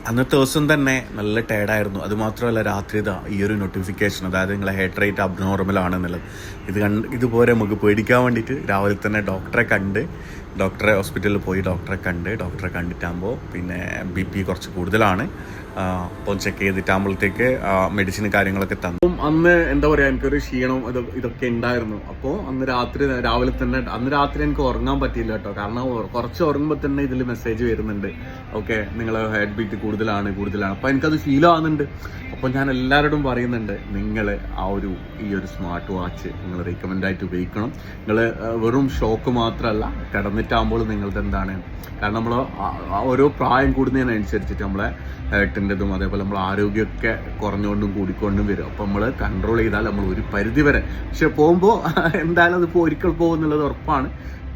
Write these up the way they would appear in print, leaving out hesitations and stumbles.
അന്നത്തെ ദിവസം തന്നെ നല്ല ടയർഡായിരുന്നു. അതുമാത്രമല്ല രാത്രി ഈ ഒരു നോട്ടിഫിക്കേഷൻ, അതായത് നിങ്ങളെ ഹെഡ് റേറ്റ് അബ്നോർമൽ ആണെന്നുള്ളത് ഇതുപോലെ നമുക്ക് പേടിക്കാൻ വേണ്ടിയിട്ട് രാവിലെ തന്നെ ഡോക്ടറെ ഹോസ്പിറ്റലിൽ പോയി ഡോക്ടറെ കണ്ടിട്ടാകുമ്പോൾ പിന്നെ BP കുറച്ച് കൂടുതലാണ്. അപ്പോൾ ചെക്ക് ചെയ്തിട്ടാകുമ്പോഴത്തേക്ക് മെഡിസിനും കാര്യങ്ങളൊക്കെ തന്നു. അന്ന് എന്താ പറയുക, എനിക്കൊരു ക്ഷീണം ഇതൊക്കെ ഉണ്ടായിരുന്നു. അപ്പോൾ അന്ന് രാത്രി എനിക്ക് ഉറങ്ങാൻ പറ്റിയില്ല കേട്ടോ. കാരണം കുറച്ച് ഉറങ്ങുമ്പോൾ തന്നെ ഇതിൽ മെസ്സേജ് വരുന്നുണ്ട്, ഓക്കെ നിങ്ങൾ ഹെഡ് ബീറ്റ് കൂടുതലാണ്. അപ്പോൾ എനിക്കത് ഫീൽ ആവുന്നുണ്ട്. അപ്പോൾ ഞാൻ എല്ലാവരോടും പറയുന്നുണ്ട്, നിങ്ങൾ ഈ ഒരു സ്മാർട്ട് വാച്ച് നിങ്ങൾ റെക്കമെൻഡായിട്ട് ഉപയോഗിക്കണം. നിങ്ങൾ വെറും ഷോക്ക് മാത്രമല്ല, കിടന്നിട്ടാകുമ്പോൾ നിങ്ങൾക്ക് എന്താണ്, കാരണം നമ്മൾ ഓരോ പ്രായം കൂടുന്നതിനനുസരിച്ചിട്ട് നമ്മളെ ഹേർട്ടിൻ്റെതും അതേപോലെ നമ്മൾ ആരോഗ്യമൊക്കെ കുറഞ്ഞുകൊണ്ടും കൂടിക്കൊണ്ടും വരും. അപ്പോൾ നമ്മൾ കൺട്രോൾ ചെയ്താൽ നമ്മൾ ഒരു പരിധി വരെ, പക്ഷെ പോകുമ്പോൾ എന്തായാലും അതിപ്പോൾ ഒരിക്കൽ പോകുന്നുള്ളത് ഉറപ്പാണ്.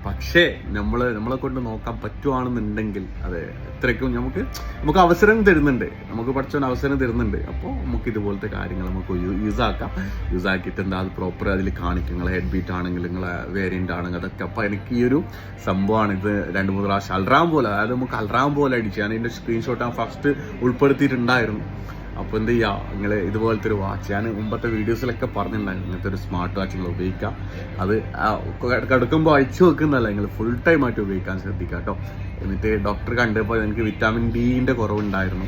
പക്ഷേ നമ്മളെ കൊണ്ട് നോക്കാൻ പറ്റുവാണെന്നുണ്ടെങ്കിൽ അത് എത്രയ്ക്കും നമുക്ക് അവസരം തരുന്നുണ്ട്, നമുക്ക് പഠിച്ചവൻ അവസരം തരുന്നുണ്ട്. അപ്പോൾ നമുക്ക് ഇതുപോലത്തെ കാര്യങ്ങൾ നമുക്ക് യൂസ് ആക്കിയിട്ട് എന്താ അത് പ്രോപ്പർ അതിൽ കാണിക്കും. നിങ്ങളെ ഹെഡ് ബീറ്റ് ആണെങ്കിൽ നിങ്ങളെ വേരിയൻ്റ് ആണെങ്കിൽ അതൊക്കെ. അപ്പോൾ എനിക്ക് ഈ ഒരു സംഭവമാണ് ഇത് 2-3 പ്രാവശ്യം അൽറാം പോലെ, അതായത് നമുക്ക് അൽറാം പോലെ അടിച്ച് ഞാൻ ഇതിൻ്റെ സ്ക്രീൻഷോട്ട് ഞാൻ ഫസ്റ്റ് ഉൾപ്പെടുത്തിയിട്ടുണ്ടായിരുന്നു. അപ്പോൾ എന്ത് ചെയ്യുക, നിങ്ങൾ ഇതുപോലത്തെ ഒരു വാച്ച്, ഞാൻ മുമ്പത്തെ വീഡിയോസിലൊക്കെ പറഞ്ഞിട്ടുണ്ടായിരുന്നു, ഇങ്ങനത്തെ ഒരു സ്മാർട്ട് വാച്ച് നിങ്ങൾ ഉപയോഗിക്കാം. അത് കിടക്കുമ്പോൾ അയച്ചു വെക്കുന്നതല്ല, നിങ്ങൾ ഫുൾ ടൈം ആയിട്ട് ഉപയോഗിക്കാൻ ശ്രദ്ധിക്കുക കേട്ടോ. എന്നിട്ട് ഡോക്ടർ കണ്ടപ്പോൾ എനിക്ക് വിറ്റാമിൻ ഡിൻ്റെ കുറവുണ്ടായിരുന്നു,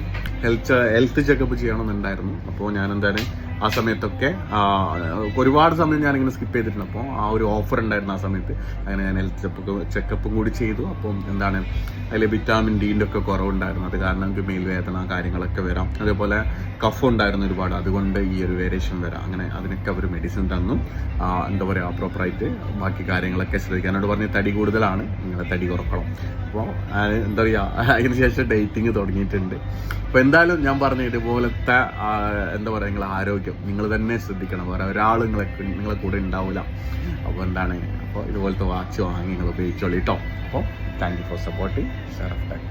ഹെൽത്ത് ചെക്കപ്പ് ചെയ്യണമെന്നുണ്ടായിരുന്നു. അപ്പോൾ ഞാൻ എന്താണ് ആ സമയത്തൊക്കെ ഒരുപാട് സമയം ഞാനിങ്ങനെ സ്കിപ്പ് ചെയ്തിട്ടുണ്ട്. അപ്പോൾ ആ ഒരു ഓഫർ ഉണ്ടായിരുന്നു ആ സമയത്ത്, അങ്ങനെ ഞാൻ ഹെൽത്ത് ചെക്കപ്പും കൂടി ചെയ്തു. അപ്പം എന്താണ് അതിൽ വിറ്റാമിൻ ഡിൻ്റെ ഒക്കെ കുറവുണ്ടായിരുന്നു. അത് കാരണം എനിക്ക് മേൽവേദന കാര്യങ്ങളൊക്കെ വരാം. അതേപോലെ കഫ് ഉണ്ടായിരുന്നു ഒരുപാട്, അതുകൊണ്ട് ഈ ഒരു വേരിയേഷൻ വരാം. അങ്ങനെ അതിനൊക്കെ അവർ മെഡിസിൻ തന്നു. എന്താ പറയുക, പ്രോപ്പറായിട്ട് ബാക്കി കാര്യങ്ങളൊക്കെ ശ്രദ്ധിക്കാൻ. എന്നോട് പറഞ്ഞ് തടി കൂടുതലാണ്, നിങ്ങളെ തടി കുറക്കണം. അപ്പോൾ എന്താ പറയുക, അതിന് ശേഷം ഡേറ്റിങ് തുടങ്ങിയിട്ടുണ്ട്. അപ്പോൾ എന്തായാലും ഞാൻ പറഞ്ഞു, ഇതുപോലത്തെ എന്താ പറയുക, നിങ്ങളെ ആരോഗ്യം നിങ്ങൾ തന്നെ ശ്രദ്ധിക്കണം. വേറെ ഒരാൾ നിങ്ങളെ കൂടെ ഉണ്ടാവില്ല. അപ്പോൾ എന്താണ്, അപ്പോൾ ഇതുപോലത്തെ വാച്ച് വാങ്ങി നിങ്ങൾ ഉപയോഗിച്ചോളൂ കേട്ടോ. അപ്പോൾ thank you for supporting Sharaf tech.